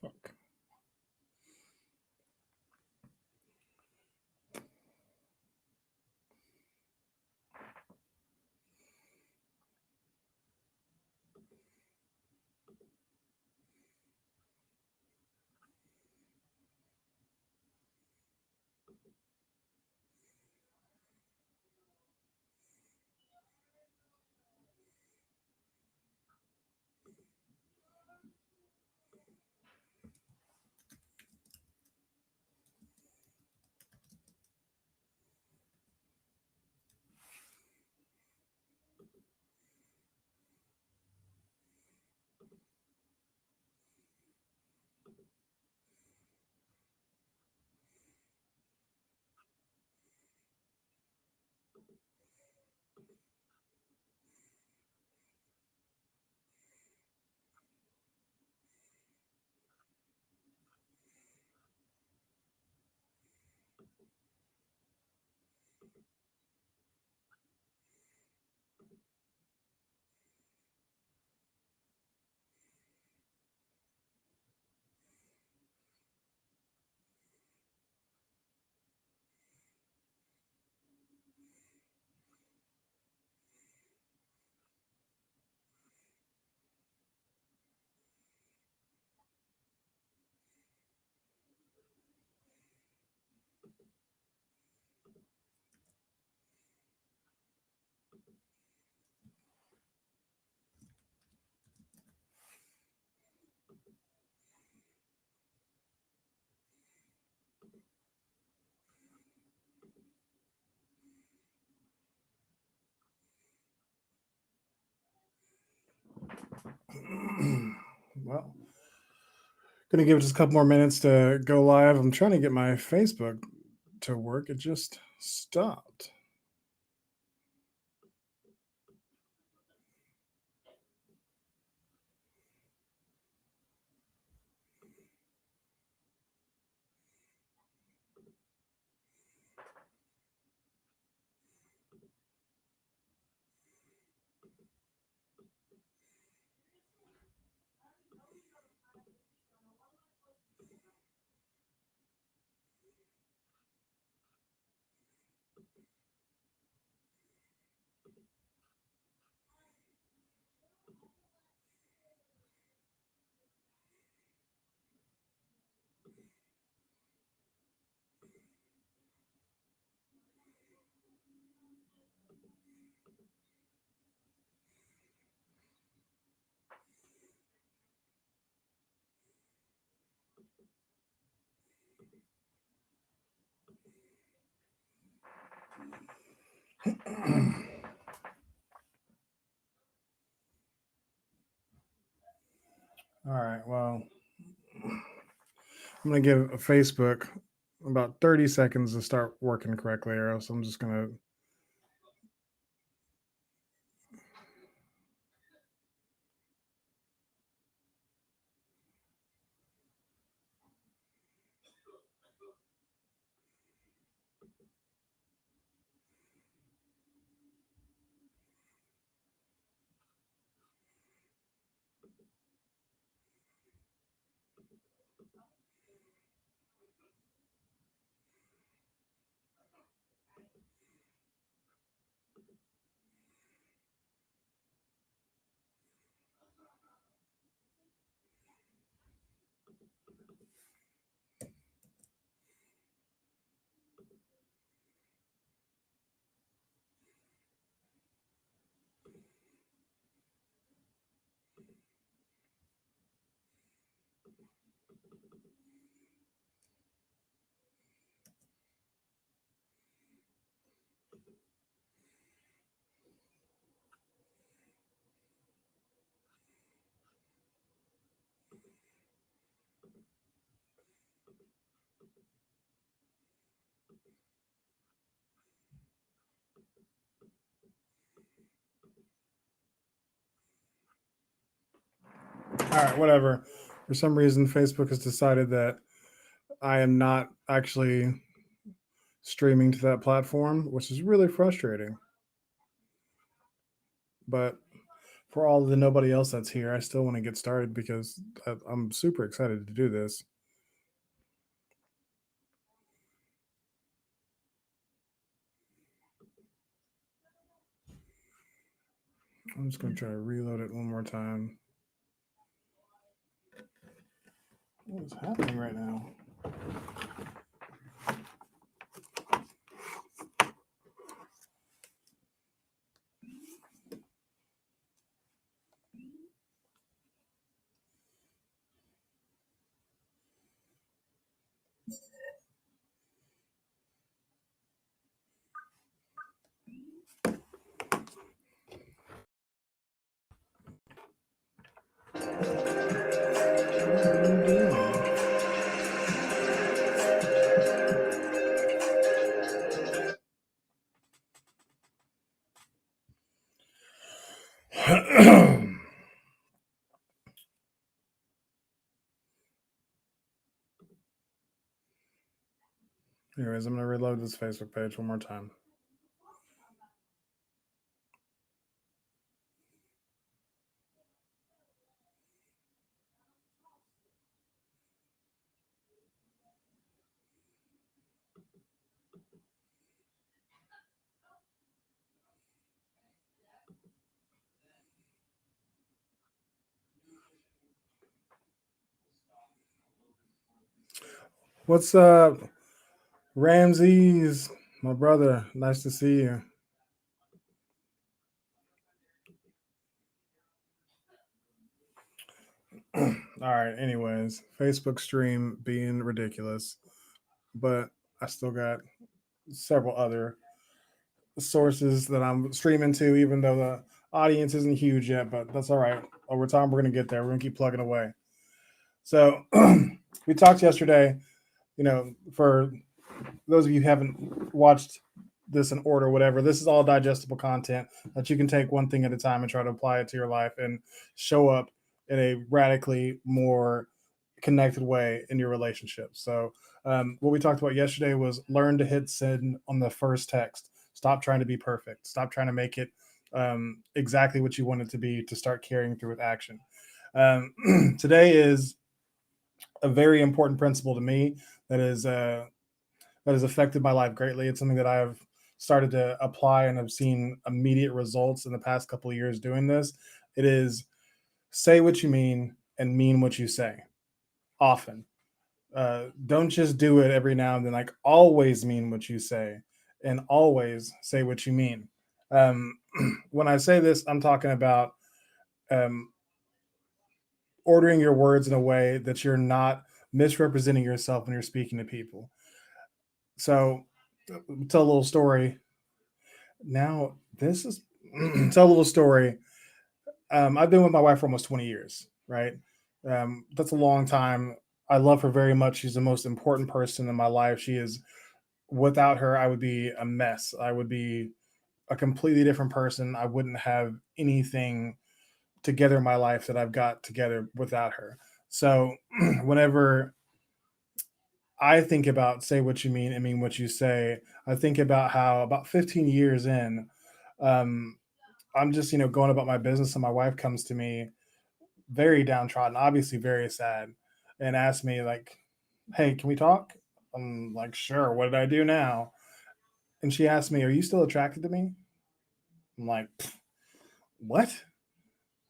Fuck. Well, gonna give it just a couple more minutes to go live. I'm trying to get my Facebook to work. It just stopped. All right. Well, I'm gonna give Facebook about 30 seconds to start working correctly, or else I'm just gonna. All right, whatever. For some reason, Facebook has decided that I am not actually streaming to that platform, which is really frustrating. But for all the nobody else that's here, I still want to get started because I'm super excited to do this. I'm just going to try to reload it one more time. What is happening right now? What are you doing? Anyways, I'm going to reload this Facebook page one more time. What's up, Ramses? My brother, nice to see you. All right, anyways, Facebook stream being ridiculous, but I still got several other sources that I'm streaming to, even though the audience isn't huge yet, but that's all right. Over time, we're going to get there. We're going to keep plugging away. So, we talked yesterday, for those of you who haven't watched this in order, whatever, this is all digestible content that you can take one thing at a time and try to apply it to your life and show up in a radically more connected way in your relationship. So, what we talked about yesterday was learn to hit send on the first text. Stop trying to be perfect. Stop trying to make it exactly what you want it to be to start carrying through with action. Today is a very important principle to me that is that has affected my life greatly. It's something that I've started to apply and have seen immediate results in the past couple of years doing this. It is say what you mean what you say often. Don't just do it every now and then. Like always mean what you say and always say what you mean. Um, when I say this, I'm talking about um, ordering your words in a way that you're not misrepresenting yourself when you're speaking to people. So, tell a little story. Now, this is tell a little story. I've been with my wife for almost 20 years, right? That's a long time. I love her very much. She's the most important person in my life. She is, without her, I would be a mess. I would be a completely different person. I wouldn't have anything together in my life that I've got together without her. So, whenever I think about say what you mean and mean what you say, I think about how about 15 years in, um, I'm just, going about my business and my wife comes to me very downtrodden, obviously very sad, and asks me like, "Hey, can we talk?" I'm like, "Sure. What did I do now?" And she asked me, "Are you still attracted to me?" I'm like, "What?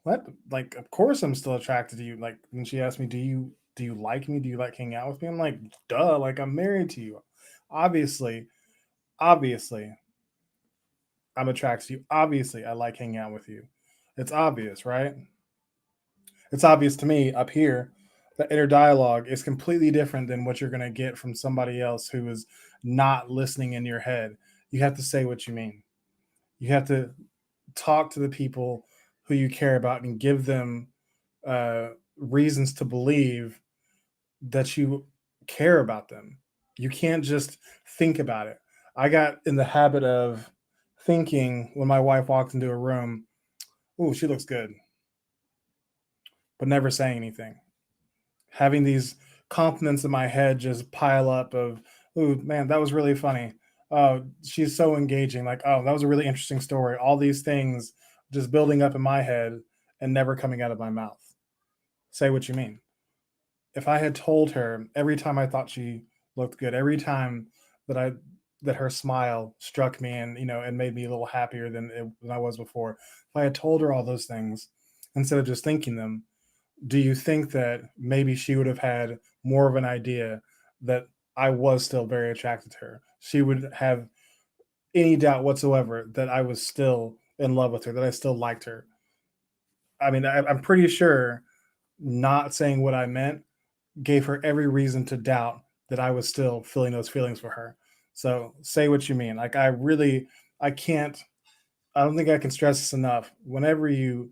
What? Like, of course I'm still attracted to you." Like, and she asked me, "Do you like me? Do you like hanging out with me?" I'm like, "Duh! Like, I'm married to you. Obviously, obviously, I'm attracted to you. Obviously, I like hanging out with you. It's obvious, right?" It's obvious to me up here that inner dialogue is completely different than what you're going to get from somebody else who is not listening in your head. You have to say what you mean. You have to talk to the people who you care about and give them reasons to believe that you care about them. You can't just think about it. I got in the habit of thinking when my wife walks into a room, "Oh, she looks good," but never saying anything, having these compliments in my head just pile up of, "Ooh, man, that was really funny. Oh, she's so engaging." Like, "Oh, that was a really interesting story." All these things just building up in my head and never coming out of my mouth. Say what you mean. If I had told her every time I thought she looked good, every time that I that her smile struck me and and made me a little happier than I was before. If I had told her all those things instead of just thinking them, do you think that maybe she would have had more of an idea that I was still very attracted to her? She would have any doubt whatsoever that I was still in love with her, that I still liked her. I mean, I'm pretty sure not saying what I meant gave her every reason to doubt that I was still feeling those feelings for her. So say what you mean. Like, I can't, I don't think I can stress this enough. Whenever you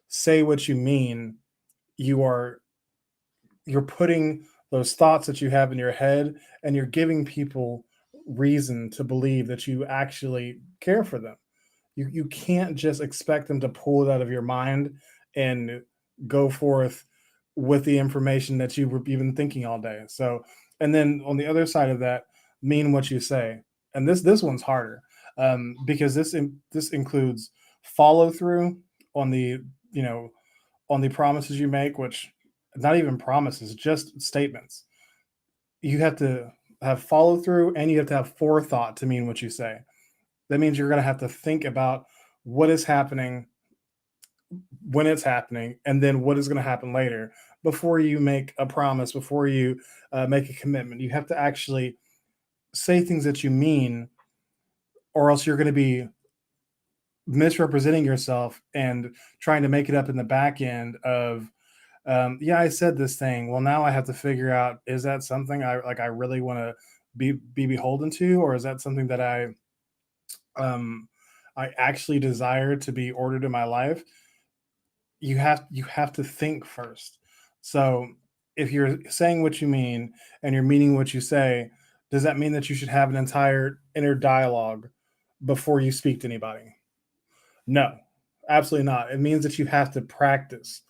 say what you mean, you are you're putting those thoughts that you have in your head and you're giving people reason to believe that you actually care for them. You can't just expect them to pull it out of your mind and go forth with the information that you've been thinking all day. So, and then on the other side of that, mean what you say. And this one's harder, because this includes follow through on the you know on the promises you make, which not even promises, just statements. You have to have follow through and you have to have forethought to mean what you say. That means you're going to have to think about what is happening, when it's happening, and then what is going to happen later before you make a promise, before you make a commitment. You have to actually say things that you mean, or else you're going to be misrepresenting yourself and trying to make it up in the back end of, yeah, I said this thing. Well, now I have to figure out, is that something I really want to be beholden to, or is that something that um I actually desire to be ordered in my life? You have to think first. So if you're saying what you mean and you're meaning what you say, does that mean that you should have an entire inner dialogue before you speak to anybody? No, absolutely not. It means that you have to practice.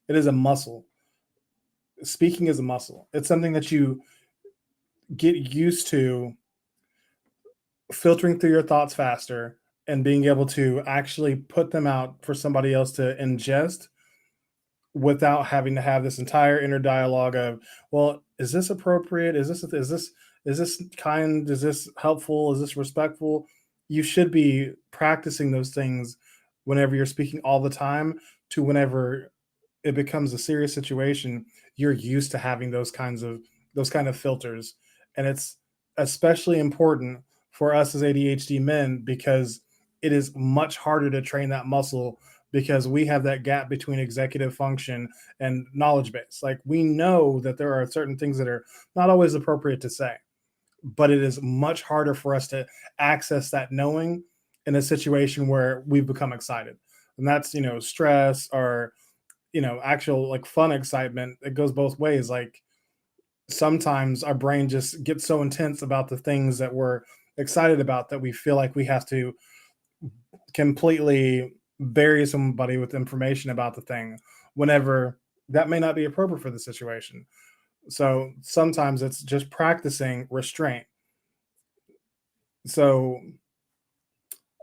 It is a muscle. Speaking is a muscle. It's something that you get used to, filtering through your thoughts faster and being able to actually put them out for somebody else to ingest without having to have this entire inner dialogue of, well, is this appropriate, is this kind, is this helpful, is this respectful? You should be practicing those things whenever you're speaking all the time, to whenever it becomes a serious situation, you're used to having those kind of filters. And it's especially important for us as ADHD men, because it is much harder to train that muscle, because we have that gap between executive function and knowledge base. Like, we know that there are certain things that are not always appropriate to say, but it is much harder for us to access that knowing in a situation where we've become excited. And that's, stress, or actual like fun excitement. It goes both ways. Like, sometimes our brain just gets so intense about the things that we're excited about that we feel like we have to completely bury somebody with information about the thing, whenever that may not be appropriate for the situation. So sometimes it's just practicing restraint. So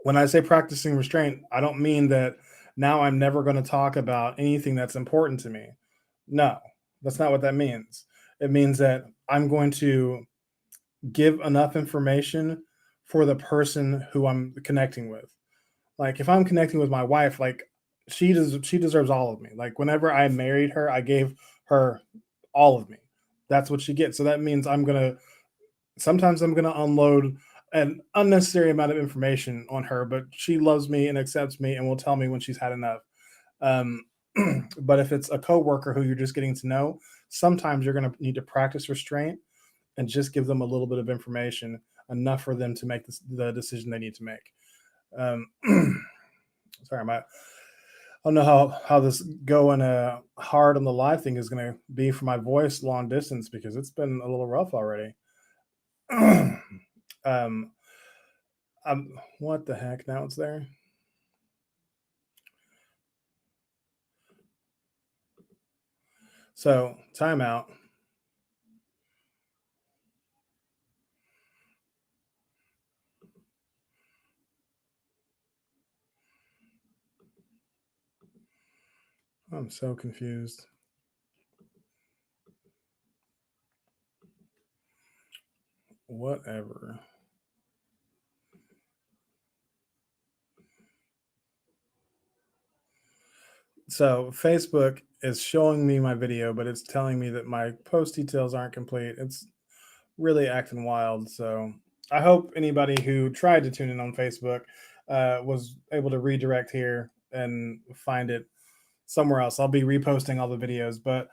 when I say practicing restraint, I don't mean that now I'm never going to talk about anything that's important to me. No, that's not what that means. It means that I'm going to give enough information for the person who I'm connecting with. Like, if I'm connecting with my wife, like, she deserves all of me. Like, whenever I married her, I gave her all of me. That's what she gets. So that means I'm gonna unload an unnecessary amount of information on her, but she loves me and accepts me and will tell me when she's had enough. Um, but if it's a coworker who you're just getting to know, sometimes you're gonna need to practice restraint and just give them a little bit of information, enough for them to make the decision they need to make. Um, sorry, I don't know how this going hard on the live thing is going to be for my voice long distance, because it's been a little rough already. um, what the heck? Now it's there. So timeout. I'm so confused. Whatever. So Facebook is showing me my video, but it's telling me that my post details aren't complete. It's really acting wild. So I hope anybody who tried to tune in on Facebook was able to redirect here and find it somewhere else. I'll be reposting all the videos, but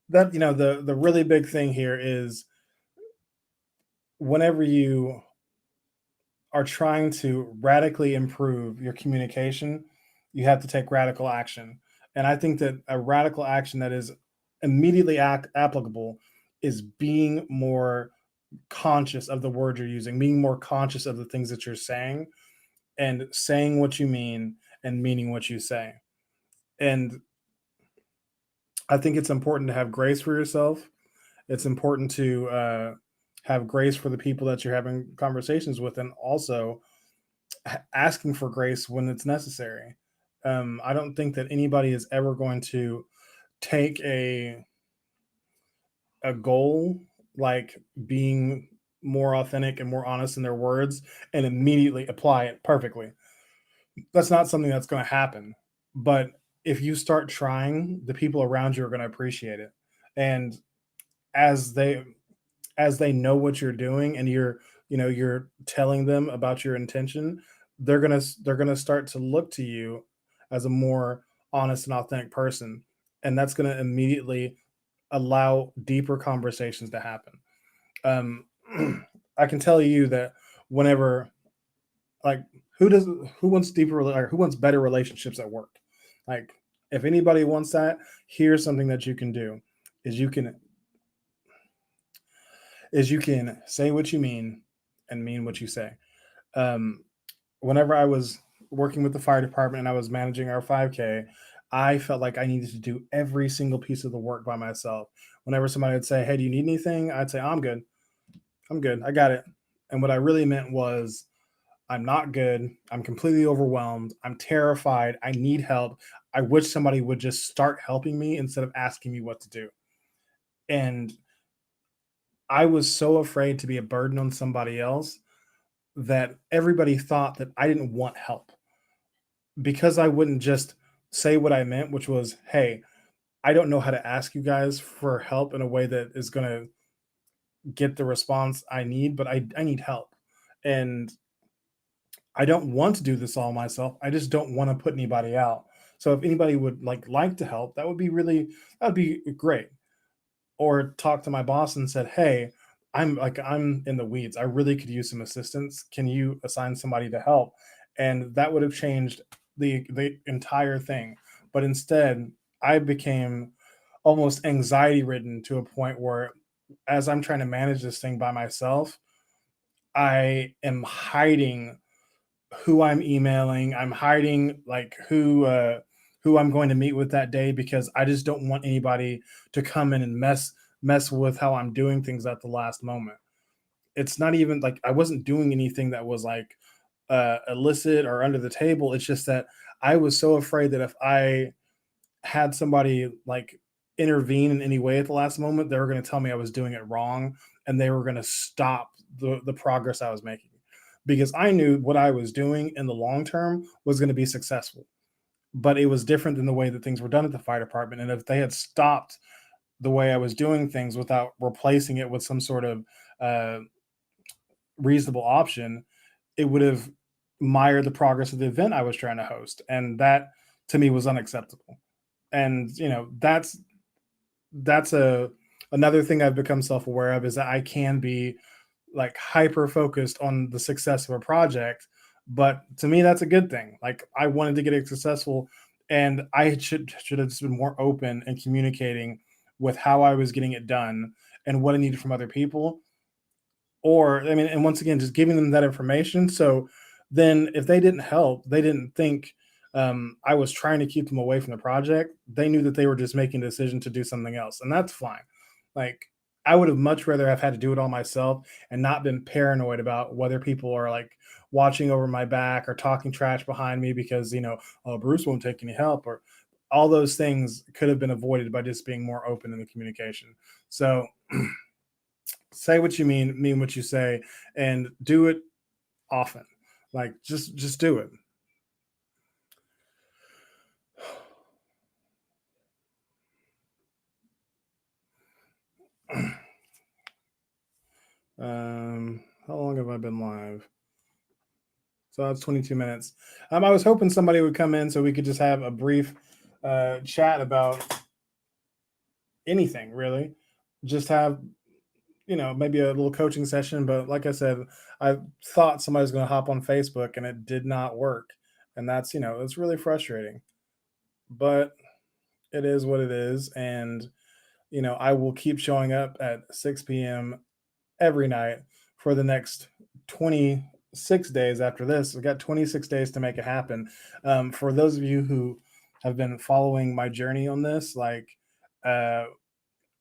that the really big thing here is whenever you are trying to radically improve your communication, you have to take radical action. And I think that a radical action that is immediately applicable is being more conscious of the words you're using, being more conscious of the things that you're saying, and saying what you mean and meaning what you say. And I think it's important to have grace for yourself. It's important to have grace for the people that you're having conversations with, and also asking for grace when it's necessary. I don't think that anybody is ever going to take a goal like being more authentic and more honest in their words and immediately apply it perfectly. That's not something that's going to happen. But if you start trying, the people around you are going to appreciate it. And as they know what you're doing and you're telling them about your intention, they're gonna start to look to you as a more honest and authentic person, and that's gonna immediately allow deeper conversations to happen. um I can tell you that whenever, like, who does who wants deeper or who wants better relationships at work? Like, if anybody wants that, here's something that you can do: is you can say what you mean and mean what you say. Um, Whenever I was working with the fire department and I was managing our 5K, I felt like I needed to do every single piece of the work by myself. Whenever somebody would say, "Hey, do you need anything?" I'd say, "I'm good. I'm good. I got it." And what I really meant was, I'm not good. I'm completely overwhelmed. I'm terrified. I need help. I wish somebody would just start helping me instead of asking me what to do. And I was so afraid to be a burden on somebody else that everybody thought that I didn't want help because I wouldn't just say what I meant, which was, "Hey, I don't know how to ask you guys for help in a way that is going to get the response I need, but I need help. And I don't want to do this all myself. I just don't want to put anybody out. So if anybody would like to help, that would be great." Or talk to my boss and said, "Hey, I'm in the weeds. I really could use some assistance. Can you assign somebody to help?" And that would have changed the entire thing. But instead, I became almost anxiety ridden to a point where, as I'm trying to manage this thing by myself, I am hiding who I'm emailing. I'm hiding like who I'm going to meet with that day because I just don't want anybody to come in and mess with how I'm doing things at the last moment. It's not even like I wasn't doing anything that was like illicit or under the table. It's just that I was so afraid that if I had somebody like intervene in any way at the last moment, they were going to tell me I was doing it wrong and they were going to stop the progress I was making, because I knew what I was doing in the long term was going to be successful. But it was different than the way that things were done at the fire department. And if they had stopped the way I was doing things without replacing it with some sort of uh, reasonable option, it would have mired the progress of the event I was trying to host. And that to me was unacceptable. And that's a another thing I've become self-aware of, is that I can be like hyper focused on the success of a project, but to me that's a good thing. Like, I wanted to get it successful, and I should have just been more open and communicating with how I was getting it done and what I needed from other people. Or I mean, and once again, just giving them that information. So then if they didn't help, they didn't think I was trying to keep them away from the project. They knew that they were just making a decision to do something else, and that's fine. Like, I would have much rather have had to do it all myself and not been paranoid about whether people are like watching over my back or talking trash behind me because, oh, Bruce won't take any help, or all those things could have been avoided by just being more open in the communication. So say what you mean what you say, and do it often. Like just do it. How long have I been live? So that's 22 minutes. I was hoping somebody would come in so we could just have a brief chat about anything, really. Just have, maybe a little coaching session. But like I said, I thought somebody was going to hop on Facebook and it did not work. And that's, it's really frustrating. But it is what it is. And, I will keep showing up at 6 p.m. every night for the next 26 days after this. I've got 26 days to make it happen. For those of you who have been following my journey on this, like, uh,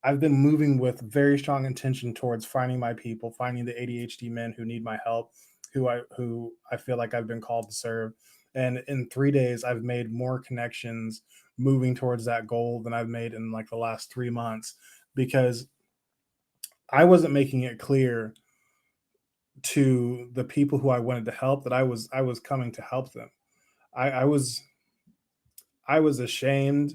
I've been moving with very strong intention towards finding my people, finding the ADHD men who need my help, who I feel like I've been called to serve. And in 3 days, I've made more connections moving towards that goal than I've made in like the last 3 months, because I wasn't making it clear to the people who I wanted to help that I was coming to help them. I was ashamed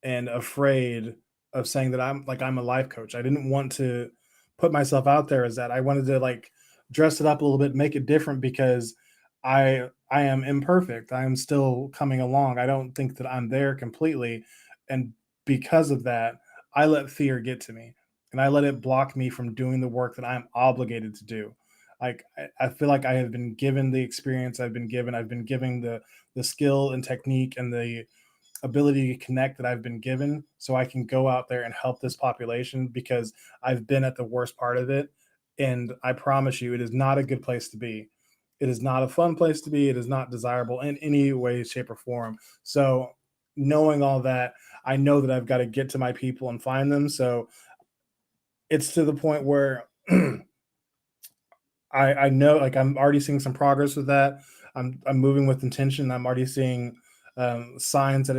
and afraid of saying that I'm a life coach. I didn't want to put myself out there as that. I wanted to like dress it up a little bit, make it different, because I am imperfect. I am still coming along. I don't think that I'm there completely. And because of that, I let fear get to me, and I let it block me from doing the work that I'm obligated to do. Like I feel like I have been given the experience I've been given the skill and technique and the ability to connect that I've been given, so I can go out there and help this population, because I've been at the worst part of it. And I promise you, it is not a good place to be. It is not a fun place to be. It is not desirable in any way, shape, or form. So, knowing all that, I know that I've got to get to my people and find them. So, it's to the point where I know, like, I'm already seeing some progress with that. I'm moving with intention. I'm already seeing signs that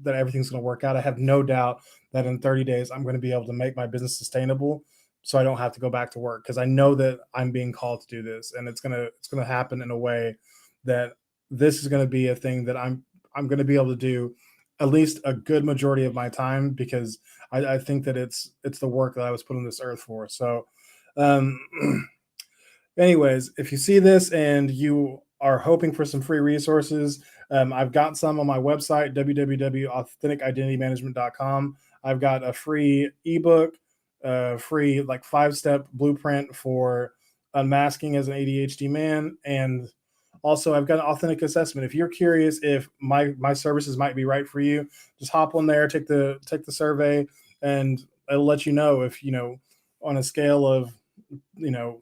that everything's gonna work out. I have no doubt that in 30 days I'm going to be able to make my business sustainable, so I don't have to go back to work, because I know that I'm being called to do this, and it's gonna happen in a way that this is gonna be a thing that I'm gonna be able to do at least a good majority of my time, because I think that it's the work that I was put on this earth for. So um anyways, if you see this and you are hoping for some free resources, I've got some on my website, www.authenticidentitymanagement.com. I've got a free ebook, free like 5-step blueprint for unmasking as an ADHD man, and also I've got an authentic assessment. If you're curious if my services might be right for you, just hop on there, take the survey, and it'll let you know if, on a scale of, you know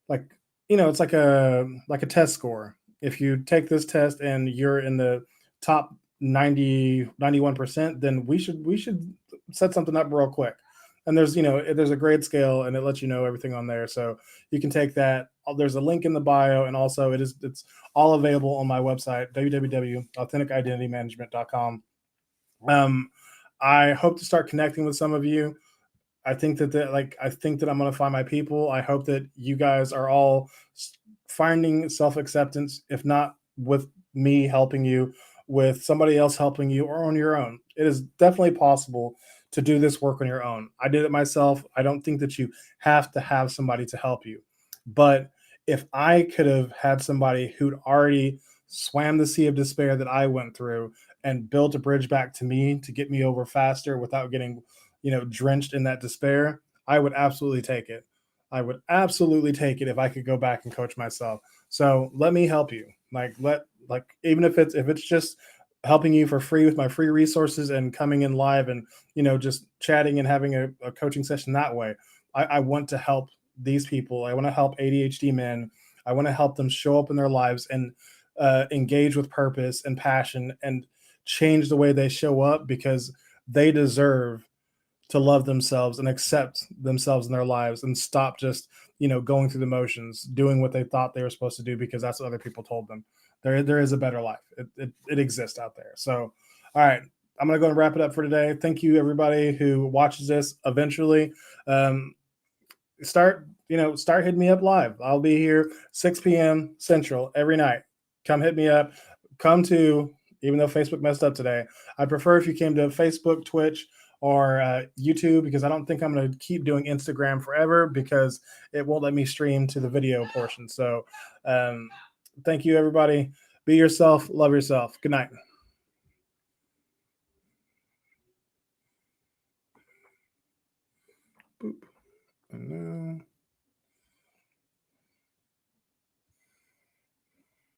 like it's like a test score. If you take this test and you're in the top 90 91%, then we should set something up real quick. And there's a grade scale, and it lets you know everything on there, so you can take that. There's a link in the bio, and also it's all available on my website, www.authenticidentitymanagement.com. um I hope to start connecting with some of you. I think that I'm going to find my people. I hope that you guys are all finding self acceptance, if not with me helping you, with somebody else helping you, or on your own. It is definitely possible to do this work on your own. I did it myself. I don't think that you have to have somebody to help you. But if I could have had somebody who'd already swam the sea of despair that I went through and built a bridge back to me to get me over faster without getting, drenched in that despair, I would absolutely take it. I would absolutely take it if I could go back and coach myself. So let me help you. Like even if it's just helping you for free with my free resources and coming in live and just chatting and having a coaching session that way. I want to help these people. I want to help ADHD men. I want to help them show up in their lives and engage with purpose and passion and change the way they show up, because they deserve to love themselves and accept themselves in their lives and stop just, going through the motions, doing what they thought they were supposed to do because that's what other people told them. There is a better life. It exists out there. So, all right, I'm going to go and wrap it up for today. Thank you, everybody who watches this eventually. Start hitting me up live. I'll be here 6 p.m. Central every night. Come hit me up. Come to, even though Facebook messed up today, I'd prefer if you came to Facebook, Twitch, or YouTube, because I don't think I'm going to keep doing Instagram forever because it won't let me stream to the video portion. So thank you, everybody. Be yourself. Love yourself. Good night.